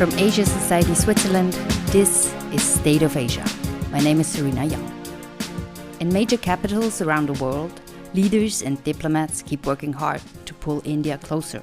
From Asia Society Switzerland, this is State of Asia. My name is Serena Young. In major capitals around the world, leaders and diplomats keep working hard to pull India closer.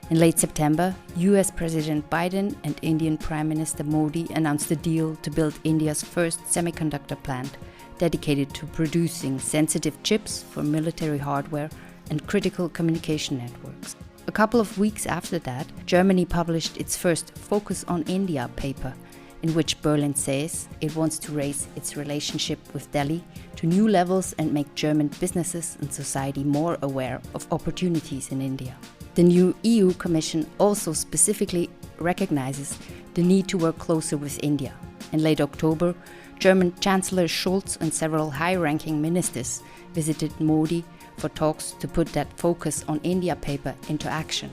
In late September, US President Biden and Indian Prime Minister Modi announced a deal to build India's first semiconductor plant dedicated to producing sensitive chips for military hardware and critical communication networks. A couple of weeks after that, Germany published its first Focus on India paper, in which Berlin says it wants to raise its relationship with Delhi to new levels and make German businesses and society more aware of opportunities in India. The new EU Commission also specifically recognizes the need to work closer with India. In late October, German Chancellor Scholz and several high-ranking ministers visited Modi for talks to put that Focus on India paper into action.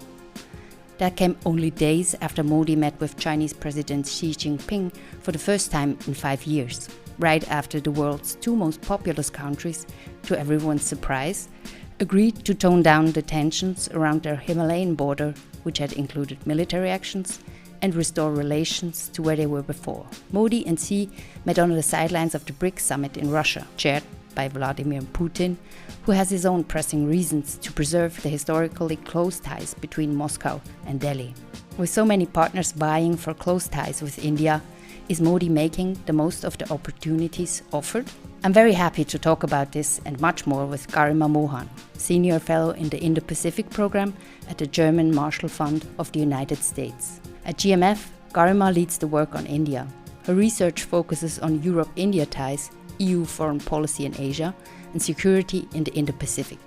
That came only days after Modi met with Chinese President Xi Jinping for the first time in 5 years, right after the world's two most populous countries, to everyone's surprise, agreed to tone down the tensions around their Himalayan border, which had included military actions, and restore relations to where they were before. Modi and Xi met on the sidelines of the BRICS summit in Russia, chaired by Vladimir Putin, who has his own pressing reasons to preserve the historically close ties between Moscow and Delhi. With so many partners vying for close ties with India, is Modi making the most of the opportunities offered? I'm very happy to talk about this and much more with Garima Mohan, Senior Fellow in the Indo-Pacific program at the German Marshall Fund of the United States. At GMF, Garima leads the work on India. Her research focuses on Europe-India ties, EU foreign policy in Asia, and security in the Indo-Pacific.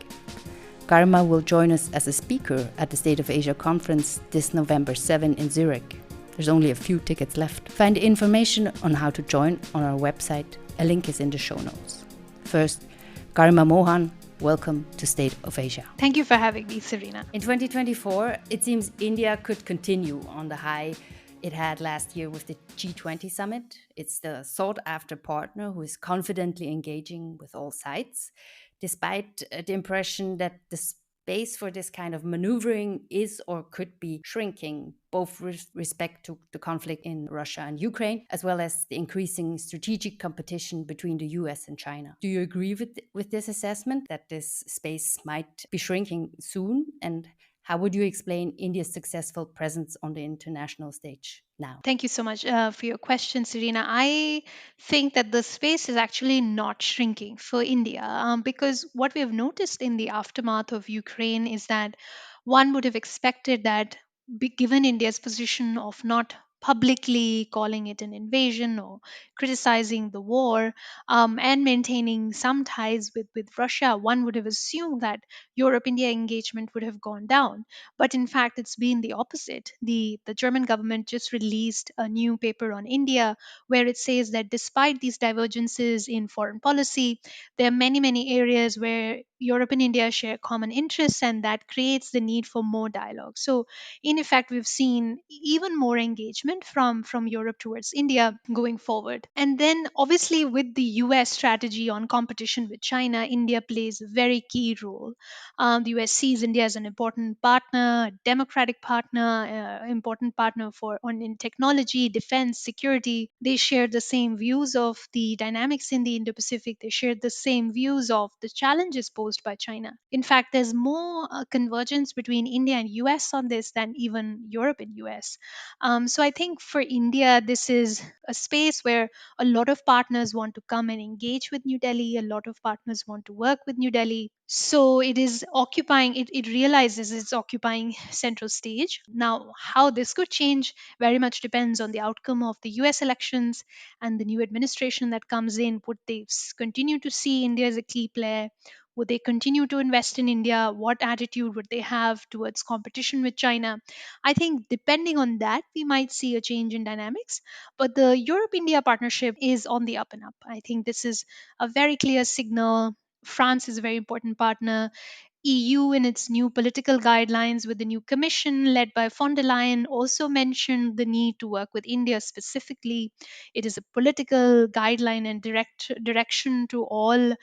Garima will join us as a speaker at the State of Asia conference this November 7 in Zurich. There's only a few tickets left. Find information on how to join on our website. A link is in the show notes. First, Garima Mohan, welcome to State of Asia. Thank you for having me, Serena. In 2024, it seems India could continue on the high it had last year with the G20 summit. It's the sought-after partner who is confidently engaging with all sides, despite the impression that the space for this kind of maneuvering is or could be shrinking, both with respect to the conflict in Russia and Ukraine, as well as the increasing strategic competition between the US and China. Do you agree with this assessment that this space might be shrinking soon? And how would you explain India's successful presence on the international stage now? Thank you so much for your question, Serena. I think that the space is actually not shrinking for India because what we have noticed in the aftermath of Ukraine is that one would have expected that, given India's position of not publicly calling it an invasion or criticizing the war and maintaining some ties with Russia, one would have assumed that Europe India engagement would have gone down. But in fact, it's been the opposite. The German government just released a new paper on India where it says that despite these divergences in foreign policy, there are many, many areas where Europe and India share common interests, and that creates the need for more dialogue. So, in effect, we've seen even more engagement from Europe towards India going forward. And then, obviously, with the US strategy on competition with China, India plays a very key role. The US sees India as an important partner, a democratic partner, important partner for in technology, defense, security. They share the same views of the dynamics in the Indo-Pacific. They share the same views of the challenges posed by China. In fact, there's more convergence between India and US on this than even Europe and US. So I think for India, this is a space where a lot of partners want to come and engage with New Delhi. A lot of partners want to work with New Delhi. So it is occupying, it realizes it's occupying central stage. Now, how this could change very much depends on the outcome of the US elections and the new administration that comes in. Would they continue to see India as a key player? Would they continue to invest in India? What attitude would they have towards competition with China? I think depending on that, we might see a change in dynamics. But the Europe India partnership is on the up and up. I think this is a very clear signal. France is a very important partner. EU, in its new political guidelines with the new commission led by von der Leyen, also mentioned the need to work with India specifically. It is a political guideline and direction to all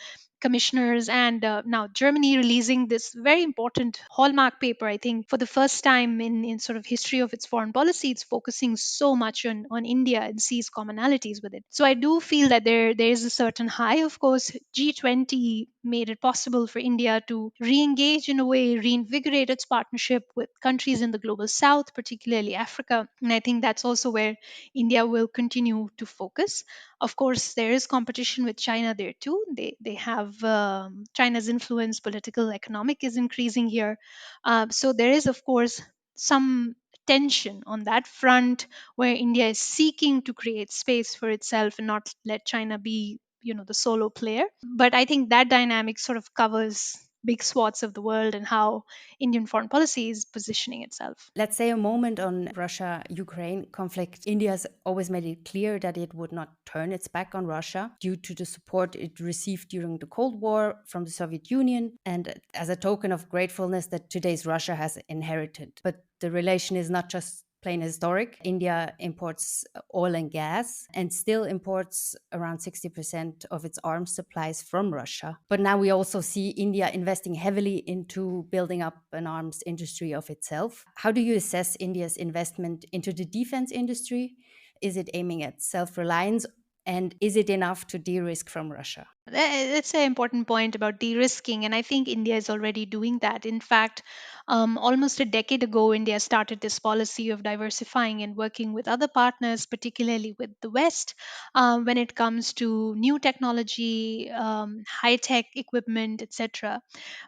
commissioners, and now Germany releasing this very important hallmark paper. I think for the first time in sort of history of its foreign policy, it's focusing so much on India and sees commonalities with it. So I do feel that there is a certain high. Of course, G20 made it possible for India to re-engage in a way, reinvigorate its partnership with countries in the global south, particularly Africa. And I think that's also where India will continue to focus. Of course, there is competition with China there too. They have China's influence, political, economic, is increasing here. So there is, of course, some tension on that front where India is seeking to create space for itself and not let China be, the solo player. But I think that dynamic sort of covers big swaths of the world and how Indian foreign policy is positioning itself. Let's say a moment on Russia Ukraine conflict. India has always made it clear that it would not turn its back on Russia due to the support it received during the Cold War from the Soviet Union and as a token of gratefulness that today's Russia has inherited. But the relation is not just plain historic. India imports oil and gas and still imports around 60% of its arms supplies from Russia. But now we also see India investing heavily into building up an arms industry of itself. How do you assess India's investment into the defense industry? Is it aiming at self reliance? And is it enough to de risk from Russia? That's an important point about de-risking, and I think India is already doing that. In fact, almost a decade ago, India started this policy of diversifying and working with other partners, particularly with the West, when it comes to new technology, high-tech equipment, etc.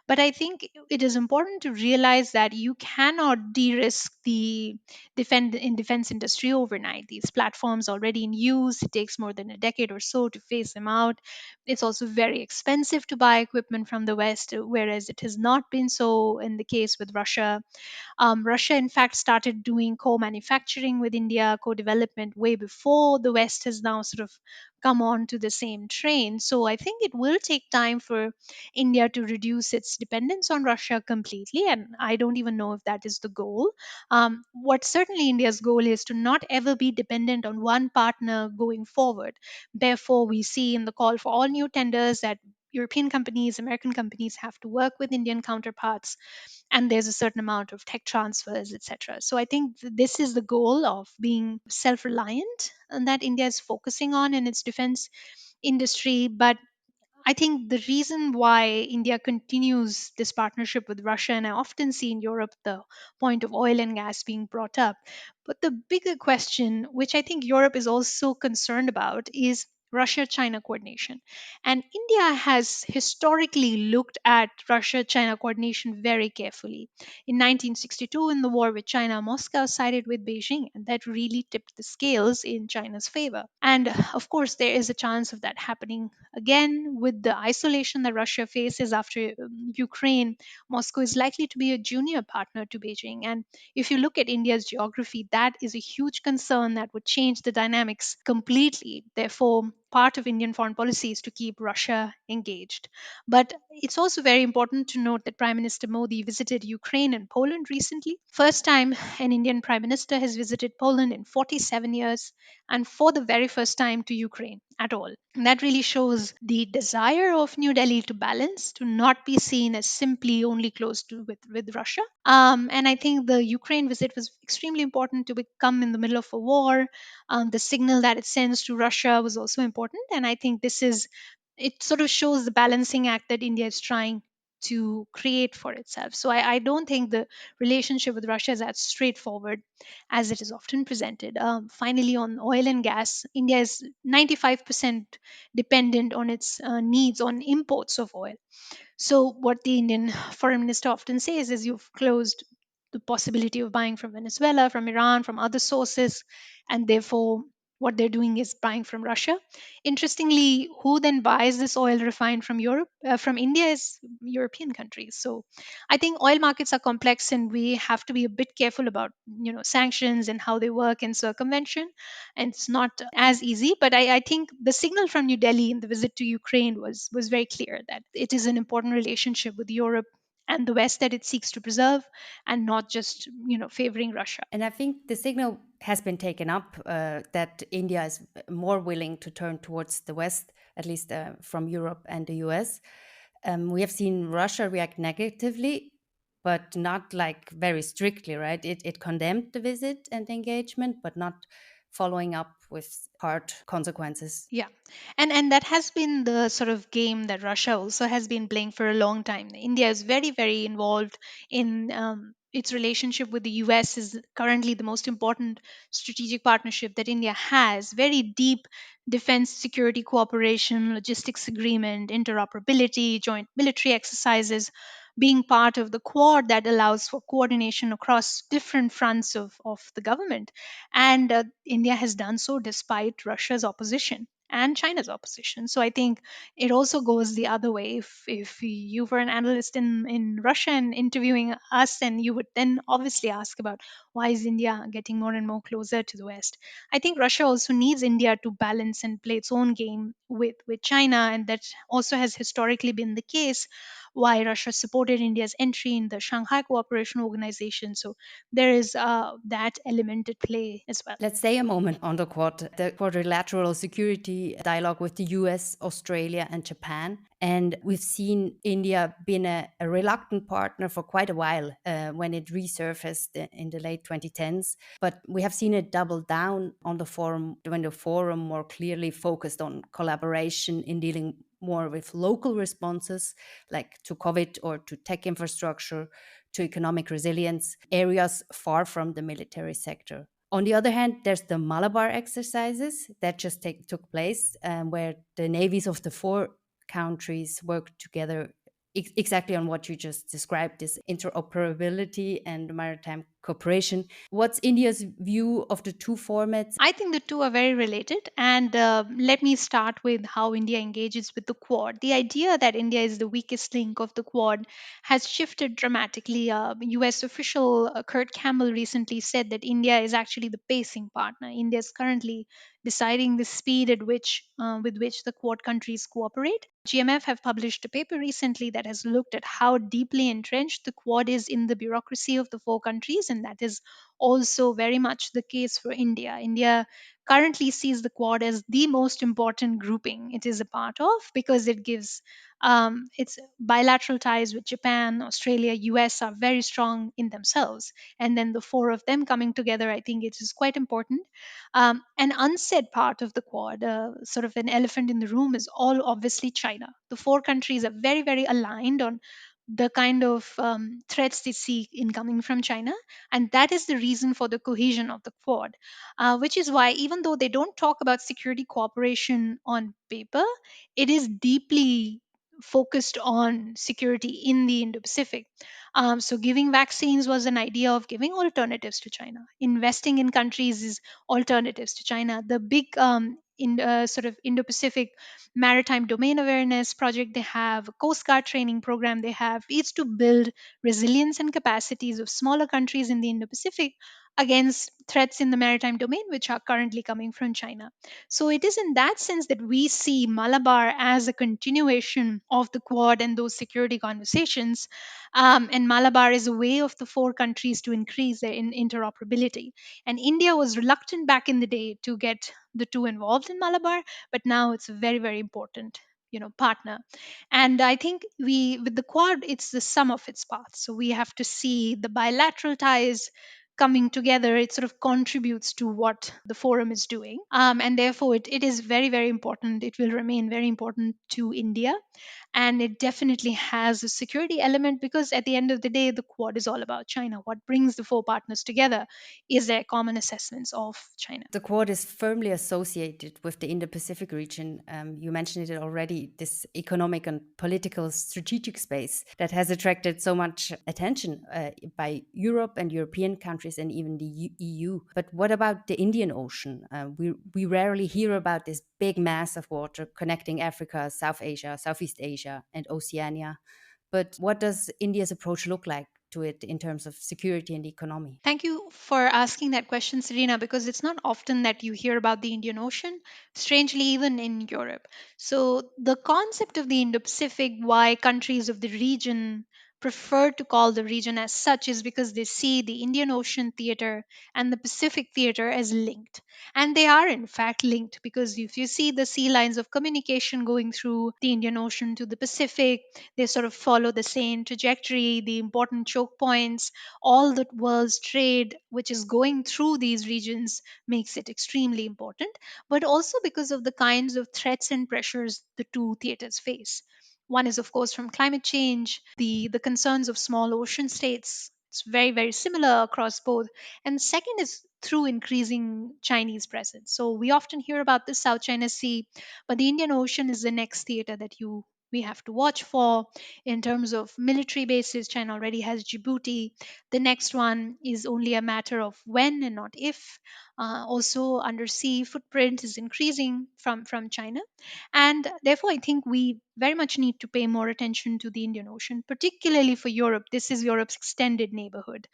But I think it is important to realize that you cannot de-risk the defense industry overnight. These platforms already in use. It takes more than a decade or so to phase them out. It's also very expensive to buy equipment from the West, whereas it has not been so in the case with Russia. Russia, in fact, started doing co manufacturing with India, co development way before the West has now sort of come on to the same train. So I think it will take time for India to reduce its dependence on Russia completely. And I don't even know if that is the goal. What certainly India's goal is to not ever be dependent on one partner going forward. Therefore, we see in the call for all new tenders that European companies, American companies have to work with Indian counterparts, and there's a certain amount of tech transfers, etc. So I think this is the goal of being self-reliant, and that India is focusing on in its defense industry. But I think the reason why India continues this partnership with Russia, and I often see in Europe the point of oil and gas being brought up. But the bigger question, which I think Europe is also concerned about, is Russia China coordination. And India has historically looked at Russia China coordination very carefully. In 1962, in the war with China, Moscow sided with Beijing, and that really tipped the scales in China's favor. And of course, there is a chance of that happening again with the isolation that Russia faces after Ukraine. Moscow is likely to be a junior partner to Beijing. And if you look at India's geography, that is a huge concern that would change the dynamics completely. Therefore, part of Indian foreign policy is to keep Russia engaged. But it's also very important to note that Prime Minister Modi visited Ukraine and Poland recently. First time an Indian Prime Minister has visited Poland in 47 years, and for the very first time to Ukraine at all. And that really shows the desire of New Delhi to balance, to not be seen as simply only close to with Russia. And I think the Ukraine visit was extremely important to become in the middle of a war. The signal that it sends to Russia was also important. And I think it sort of shows the balancing act that India is trying to create for itself. So I don't think the relationship with Russia is as straightforward as it is often presented. Finally, on oil and gas, India is 95% dependent on its needs on imports of oil. So, what the Indian foreign minister often says is you've closed the possibility of buying from Venezuela, from Iran, from other sources, and therefore what they're doing is buying from Russia. Interestingly, who then buys this oil refined from Europe, from India, is European countries. So, I think oil markets are complex, and we have to be a bit careful about sanctions and how they work and circumvention. And it's not as easy, but I think the signal from New Delhi in the visit to Ukraine was very clear that it is an important relationship with Europe and the West that it seeks to preserve, and not just favoring Russia. And I think the signal has been taken up that India is more willing to turn towards the West, at least from Europe and the US. We have seen Russia react negatively, but not like very strictly, right? It condemned the visit and engagement, but not following up with hard consequences. Yeah, and that has been the sort of game that Russia also has been playing for a long time. India is very involved in its relationship with the US. Is currently the most important strategic partnership that India has. Very deep defense security cooperation, logistics agreement, interoperability, joint military exercises. Being part of the Quad that allows for coordination across different fronts of the government. And India has done so despite Russia's opposition and China's opposition. So I think it also goes the other way. If you were an analyst in Russia and interviewing us, and you would then obviously ask about why is India getting more and more closer to the West. I think Russia also needs India to balance and play its own game with China, and that also has historically been the case why Russia supported India's entry in the Shanghai Cooperation Organization. So there is that element at play as well. Let's stay a moment on the quadrilateral security dialogue with the US, Australia, and Japan. And we've seen India being a reluctant partner for quite a while when it resurfaced in the late 2010s. But we have seen it double down on the forum when the forum more clearly focused on collaboration in dealing more with local responses, like to COVID or to tech infrastructure, to economic resilience, areas far from the military sector. On the other hand, there's the Malabar exercises that just took place, where the navies of the four countries worked together exactly on what you just described, this interoperability and maritime cooperation. What's India's view of the two formats? I think the two are very related. And let me start with how India engages with the Quad. The idea that India is the weakest link of the Quad has shifted dramatically. US official Kurt Campbell recently said that India is actually the pacing partner. India is currently deciding the speed at which with which the Quad countries cooperate. GMF have published a paper recently that has looked at how deeply entrenched the Quad is in the bureaucracy of the four countries, and that is also very much the case for India. India currently sees the Quad as the most important grouping it is a part of, because it gives its bilateral ties with Japan, Australia, US are very strong in themselves. And then the four of them coming together, I think it is quite important. An unsaid part of the Quad, sort of an elephant in the room, is all obviously China. The four countries are very aligned on the kind of threats they see in coming from China, and that is the reason for the cohesion of the Quad, which is why even though they don't talk about security cooperation on paper, it is deeply focused on security in the Indo-Pacific. So giving vaccines was an idea of giving alternatives to China. Investing in countries is alternatives to China. The big in sort of Indo-Pacific maritime domain awareness project they have, a Coast Guard training program they have, is to build resilience and capacities of smaller countries in the Indo-Pacific against threats in the maritime domain, which are currently coming from China. So it is in that sense that we see Malabar as a continuation of the Quad and those security conversations. And Malabar is a way of the four countries to increase their interoperability. And India was reluctant back in the day to get the two involved in Malabar, but now it's a very important partner. And I think we with the Quad, it's the sum of its parts. So we have to see the bilateral ties coming together. It sort of contributes to what the forum is doing, and therefore it is very important. It will remain very important to India, and it definitely has a security element, because at the end of the day, the Quad is all about China. What brings the four partners together is their common assessments of China. The Quad is firmly associated with the Indo Pacific region. You mentioned it already, this economic and political strategic space that has attracted so much attention by Europe and European countries and even the EU. But what about the Indian Ocean? We rarely hear about this big mass of water connecting Africa, South Asia, Southeast Asia, and Oceania. But what does India's approach look like to it in terms of security and economy? Thank you for asking that question, Serena, because it's not often that you hear about the Indian Ocean, strangely, even in Europe. So, the concept of the Indo Pacific, why countries of the region prefer to call the region as such is because they see the Indian Ocean theater and the Pacific theater as linked. And they are, in fact, linked because if you see the sea lines of communication going through the Indian Ocean to the Pacific, they sort of follow the same trajectory, the important choke points, all the world's trade, which is going through these regions, makes it extremely important, but also because of the kinds of threats and pressures the two theaters face. One is, of course, from climate change, the concerns of small ocean states. It's very, very similar across both. And second is through increasing Chinese presence. So we often hear about the South China Sea, but the Indian Ocean is the next theater that you we have to watch for in terms of military bases. China already has Djibouti. The next one is only a matter of when and not if. Also, undersea footprint is increasing from China, and therefore, I think we very much need to pay more attention to the Indian Ocean, particularly for Europe. This is Europe's extended neighborhood.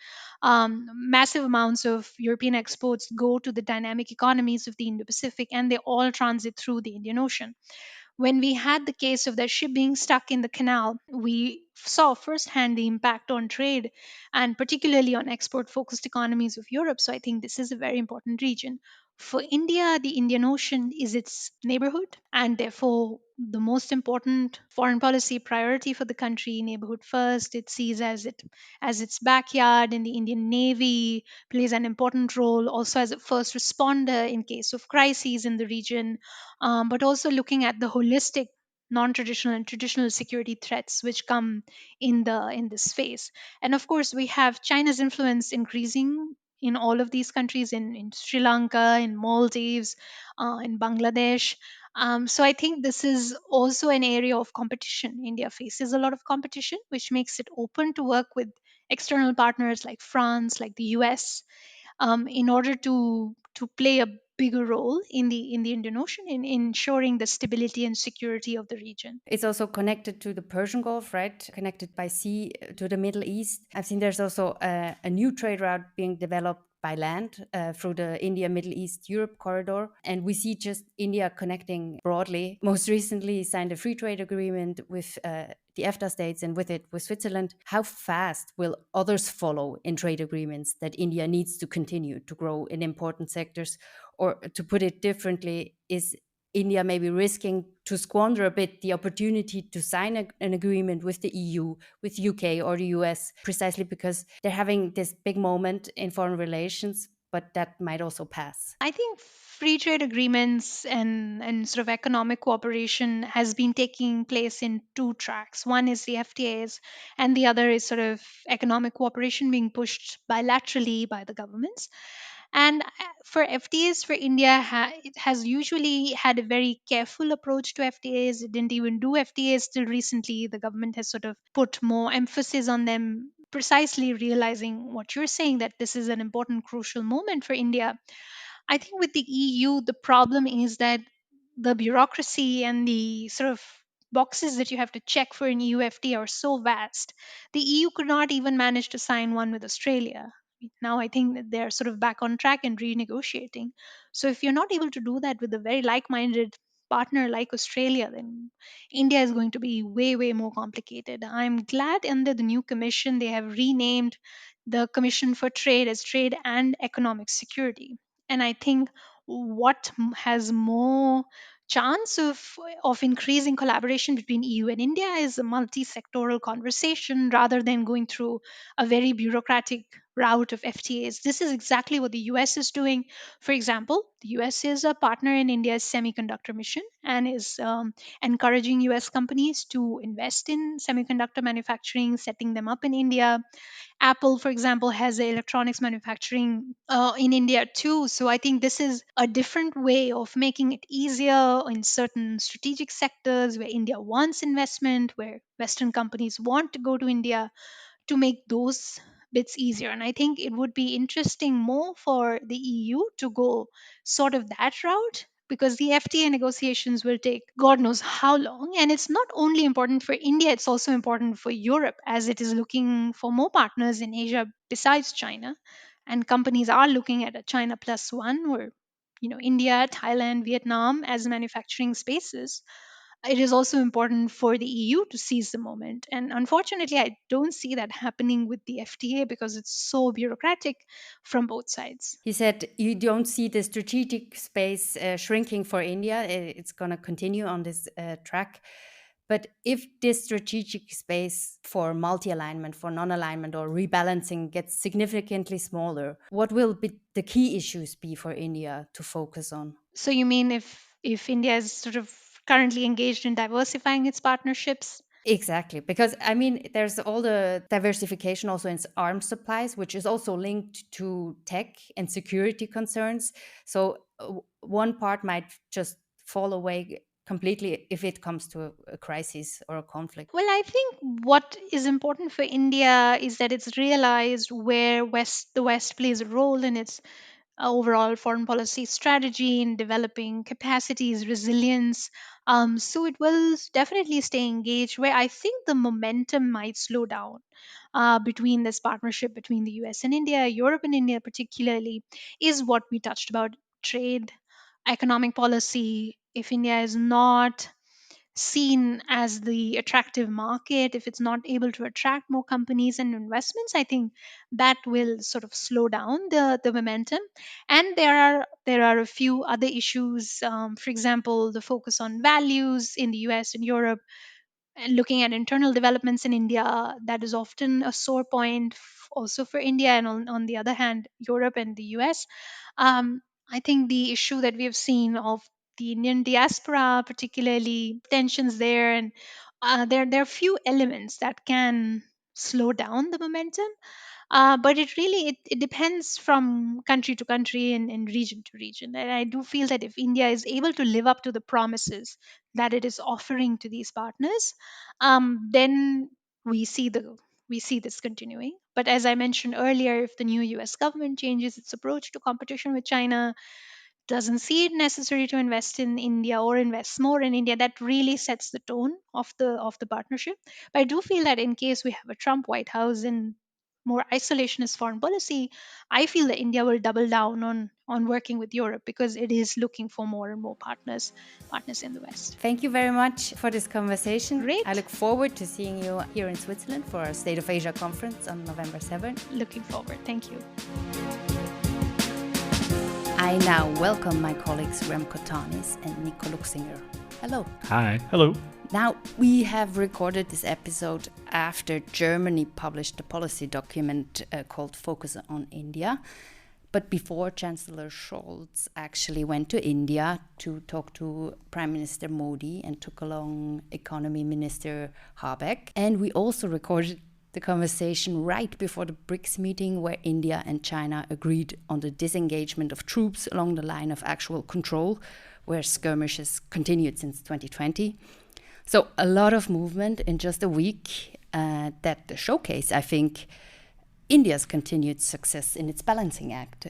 Massive amounts of European exports go to the dynamic economies of the Indo Pacific, and they all transit through the Indian Ocean. When we had the case of that ship being stuck in the canal, we saw firsthand the impact on trade and particularly on export focused economies of Europe. So I think this is a very important region. For India, the Indian Ocean is its neighborhood and therefore the most important foreign policy priority for the country. Neighborhood first, it sees as its backyard, and the Indian Navy plays an important role also as a first responder in case of crises in the region, but also looking at the holistic non-traditional and traditional security threats which come in this phase. And of course we have China's influence increasing in all of these countries, in Sri Lanka, in Maldives, in Bangladesh. So I think this is also an area of competition. India faces a lot of competition, which makes it open to work with external partners like France, like the US, in order to play a bigger role in the Indian Ocean in ensuring the stability and security of the region. It's also connected to the Persian Gulf, right? Connected by sea to the Middle East. I've seen there's also a new trade route being developed by land through the India, Middle East, Europe corridor. And we see just India connecting broadly. Most recently signed a free trade agreement with the EFTA states and with it with Switzerland. How fast will others follow in trade agreements that India needs to continue to grow in important sectors? Or to put it differently, is India may be risking to squander a bit the opportunity to sign an agreement with the EU, with UK or the US, precisely because they're having this big moment in foreign relations, but that might also pass. I think free trade agreements and sort of economic cooperation has been taking place in two tracks. One is the FTAs, and the other is sort of economic cooperation being pushed bilaterally by the governments. And for FTAs, for India, it has usually had a very careful approach to FTAs. It didn't even do FTAs till recently. The government has sort of put more emphasis on them, precisely realizing what you're saying, that this is an important, crucial moment for India. I think with the EU, the problem is that the bureaucracy and the sort of boxes that you have to check for an EU FTA are so vast. The EU could not even manage to sign one with Australia. Now I think that they're sort of back on track and renegotiating. So if you're not able to do that with a very like-minded partner like Australia, then India is going to be way, way more complicated. I'm glad under the new commission they have renamed the Commission for Trade as Trade and Economic Security. And I think what has more chance of increasing collaboration between EU and India is a multi-sectoral conversation rather than going through a very bureaucratic route of FTAs. This is exactly what the US is doing. For example, the US is a partner in India's semiconductor mission and is encouraging US companies to invest in semiconductor manufacturing, setting them up in India. Apple, for example, has electronics manufacturing in India too. So I think this is a different way of making it easier in certain strategic sectors where India wants investment, where Western companies want to go to India, to make those bits easier. And I think it would be interesting more for the EU to go sort of that route, because the FTA negotiations will take God knows how long. And it's not only important for India, it's also important for Europe as it is looking for more partners in Asia besides China. And companies are looking at a China plus one, or India, Thailand, Vietnam as manufacturing spaces. it is also important for the EU to seize the moment. And unfortunately, I don't see that happening with the FTA because it's so bureaucratic from both sides. He said you don't see the strategic space shrinking for India. It's going to continue on this track. But if this strategic space for multi-alignment, for non-alignment or rebalancing gets significantly smaller, what will be the key issues be for India to focus on? So you mean if India is sort of currently engaged in diversifying its partnerships? Exactly, because I mean, there's all the diversification also in arms supplies, which is also linked to tech and security concerns. So one part might just fall away completely if it comes to a crisis or a conflict. Well, I think what is important for India is that it's realized where the West plays a role in its overall foreign policy strategy in developing capacities, resilience. So it will definitely stay engaged. Where I think the momentum might slow down between this partnership between the US and India, Europe and India particularly, is what we touched about: trade, economic policy. If India is not seen as the attractive market, if it's not able to attract more companies and investments, I think that will sort of slow down the momentum. And there are a few other issues, for example, the focus on values in the US and Europe, and looking at internal developments in India, that is often a sore point also for India, and on the other hand, Europe and the US. I think the issue that we have seen of the Indian diaspora, particularly tensions there, and there are few elements that can slow down the momentum. But it depends from country to country and region to region. And I do feel that if India is able to live up to the promises that it is offering to these partners, then we see the we see this continuing. But as I mentioned earlier, if the new US government changes its approach to competition with China, doesn't see it necessary to invest in India or invest more in India, that really sets the tone of the partnership. But I do feel that in case we have a Trump White House and more isolationist foreign policy, I feel that India will double down on working with Europe because it is looking for more and more partners in the West. Thank you very much for this conversation. I Great. look forward to seeing you here in Switzerland for our State of Asia conference on November 7th. Looking forward. Thank you. I now welcome my colleagues Remco Tanis and Nico Luxinger. Hello. Hi. Hello. Now, we have recorded this episode after Germany published a policy document called Focus on India, but before Chancellor Scholz actually went to India to talk to Prime Minister Modi and took along Economy Minister Habeck. And we also recorded the conversation right before the BRICS meeting, where India and China agreed on the disengagement of troops along the line of actual control, where skirmishes continued since 2020. So a lot of movement in just a week that showcase, I think, India's continued success in its balancing act.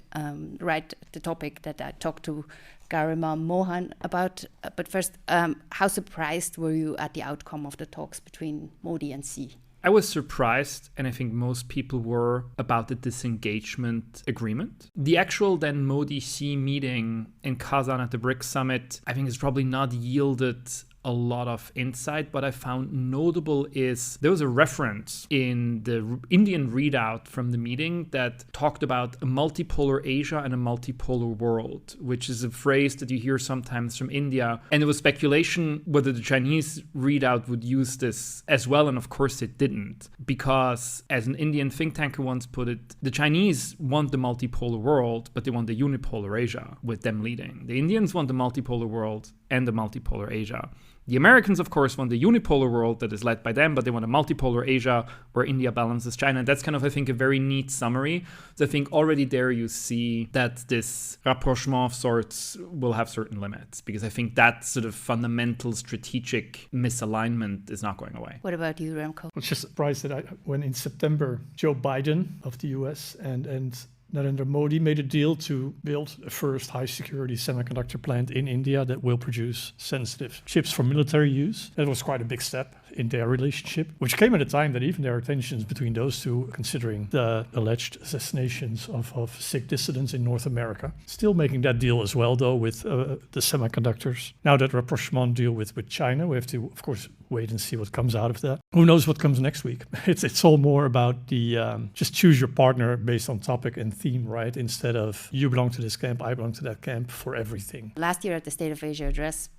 Right, the topic that I talked to Garima Mohan about. But first, how surprised were you at the outcome of the talks between Modi and Xi? I was surprised, and I think most people were, about the disengagement agreement. The actual then Modi-Xi meeting in Kazan at the BRICS summit, I think, has probably not yielded a lot of insight. What I found notable is there was a reference in the Indian readout from the meeting that talked about a multipolar Asia and a multipolar world, which is a phrase that you hear sometimes from India. And there was speculation whether the Chinese readout would use this as well. And of course it didn't, because as an Indian think tanker once put it, the Chinese want the multipolar world, but they want the unipolar Asia with them leading. The Indians want the multipolar world and the multipolar Asia. The Americans, of course, want the unipolar world that is led by them, but they want a multipolar Asia where India balances China. And that's kind of, I think, a very neat summary. So I think already there you see that this rapprochement of sorts will have certain limits, because I think that sort of fundamental strategic misalignment is not going away. What about you, Remco? I was just surprised that when in September, Joe Biden of the US and Narendra Modi made a deal to build the first high-security semiconductor plant in India that will produce sensitive chips for military use. That was quite a big step in their relationship, which came at a time that even there are tensions between those two, considering the alleged assassinations of Sikh dissidents in North America. Still making that deal as well, though, with the semiconductors. Now that rapprochement deal with China, we have to, of course, wait and see what comes out of that. Who knows what comes next week? It's all more about the just choose your partner based on topic and theme, right? Instead of you belong to this camp, I belong to that camp for everything. Last year at the State of Asia address,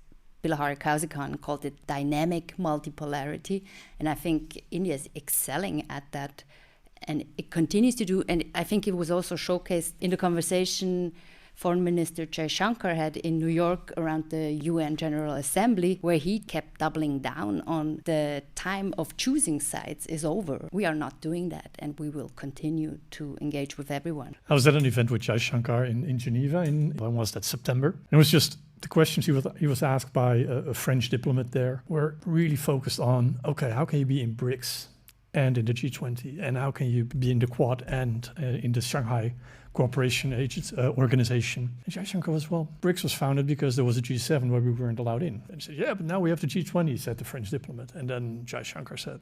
Bilahari Kausikan called it dynamic multipolarity. And I think India is excelling at that. And it continues to do. And I think it was also showcased in the conversation Foreign Minister Jaishankar had in New York around the UN General Assembly, where he kept doubling down on the time of choosing sides is over. We are not doing that, and we will continue to engage with everyone. I was at an event with Jaishankar in Geneva when was that, September? And it was just the questions he was asked by a French diplomat there were really focused on, okay, how can you be in BRICS and in the G20? And how can you be in the Quad and in the Shanghai Cooperation Organization? And Jaishankar was, well, BRICS was founded because there was a G7 where we weren't allowed in. And he said, yeah, but now we have the G20, said the French diplomat. And then Jaishankar said,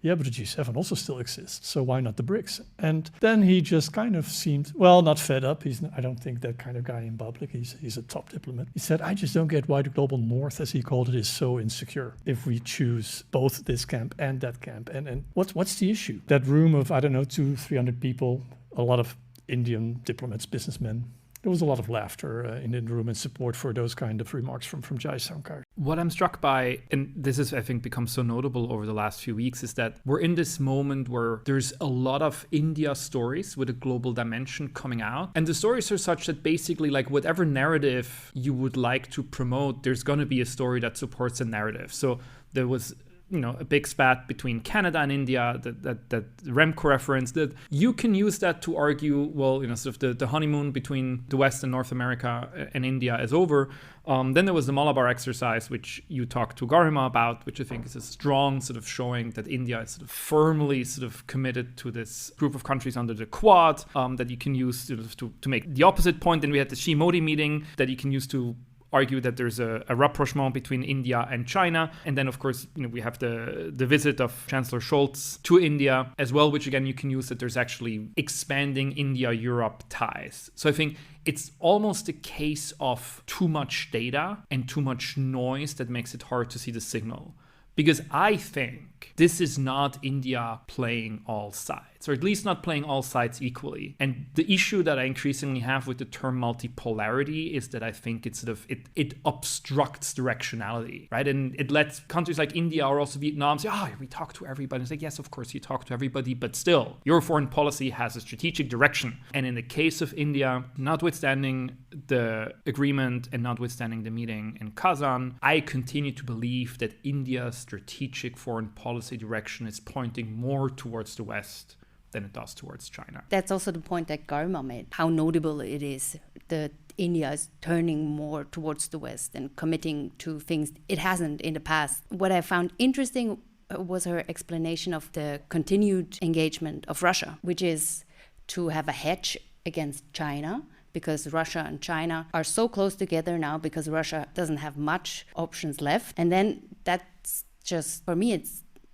yeah, but the G7 also still exists, so why not the BRICS? And then he just kind of seemed, well, not fed up. I don't think that kind of guy in public. He's a top diplomat. He said, I just don't get why the global north, as he called it, is so insecure if we choose both this camp and that camp. And what's the issue? That room of, 200-300 people, a lot of Indian diplomats, businessmen. There was a lot of laughter in the room and support for those kind of remarks from Jaishankar. What I'm struck by, and this has, I think, become so notable over the last few weeks, is that we're in this moment where there's a lot of India stories with a global dimension coming out. And the stories are such that basically, like, whatever narrative you would like to promote, there's going to be a story that supports a narrative. So there was a big spat between Canada and India, that Remco reference, that you can use that to argue, well, sort of the honeymoon between the West and North America and India is over. Then there was the Malabar exercise, which you talked to Garima about, which I think is a strong sort of showing that India is sort of firmly sort of committed to this group of countries under the Quad, that you can use to make the opposite point. Then we had the Xi-Modi meeting that you can use to argue that there's a rapprochement between India and China. And then, of course, we have the visit of Chancellor Scholz to India as well, which again, you can use that there's actually expanding India-Europe ties. So I think it's almost a case of too much data and too much noise that makes it hard to see the signal. Because I think this is not India playing all sides, or at least not playing all sides equally. And the issue that I increasingly have with the term multipolarity is that I think it's sort of, it obstructs directionality, right? And it lets countries like India or also Vietnam say, we talk to everybody. It's like, yes, of course you talk to everybody, but still, your foreign policy has a strategic direction. And in the case of India, notwithstanding the agreement and notwithstanding the meeting in Kazan, I continue to believe that India's strategic foreign policy direction is pointing more towards the West than it does towards China. That's also the point that Garima made, how notable it is that India is turning more towards the West and committing to things it hasn't in the past. What I found interesting was her explanation of the continued engagement of Russia, which is to have a hedge against China, because Russia and China are so close together now because Russia doesn't have much options left. And then that's just, for me, it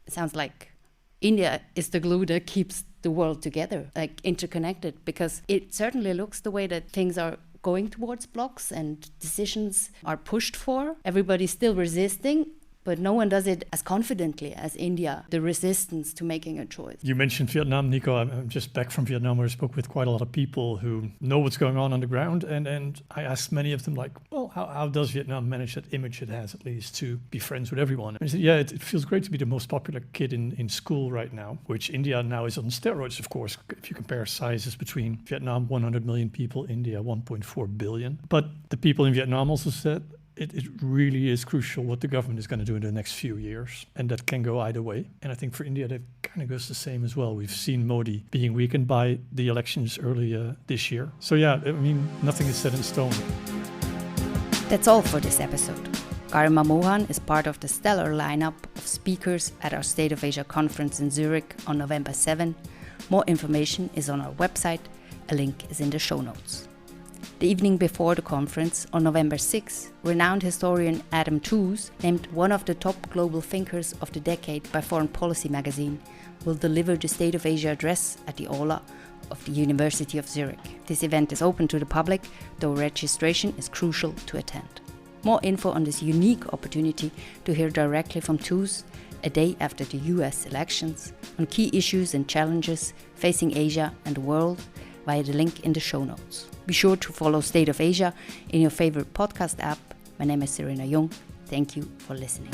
sounds like India is the glue that keeps the world together, like interconnected, because it certainly looks the way that things are going towards blocks and decisions are pushed for. Everybody's still resisting, but no one does it as confidently as India, the resistance to making a choice. You mentioned Vietnam, Nico. I'm just back from Vietnam, where I spoke with quite a lot of people who know what's going on the ground. And I asked many of them, like, well, how does Vietnam manage that image it has, at least, to be friends with everyone? And I said, yeah, it feels great to be the most popular kid in school right now, which India now is on steroids, of course, if you compare sizes between Vietnam, 100 million people, India, 1.4 billion. But the people in Vietnam also said, it really is crucial what the government is going to do in the next few years. And that can go either way. And I think for India, that kind of goes the same as well. We've seen Modi being weakened by the elections early this year. So yeah, I mean, nothing is set in stone. That's all for this episode. Garima Mohan is part of the stellar lineup of speakers at our State of Asia conference in Zurich on November 7. More information is on our website, A link is in the show notes. The evening before the conference, on November 6, renowned historian Adam Tooze, named one of the top global thinkers of the decade by Foreign Policy magazine, will deliver the State of Asia address at the Aula of the University of Zurich. This event is open to the public, though registration is crucial to attend. More info on this unique opportunity to hear directly from Tooze a day after the US elections, on key issues and challenges facing Asia and the world, via the link in the show notes. Be sure to follow State of Asia in your favorite podcast app. My name is Serena Jung. Thank you for listening.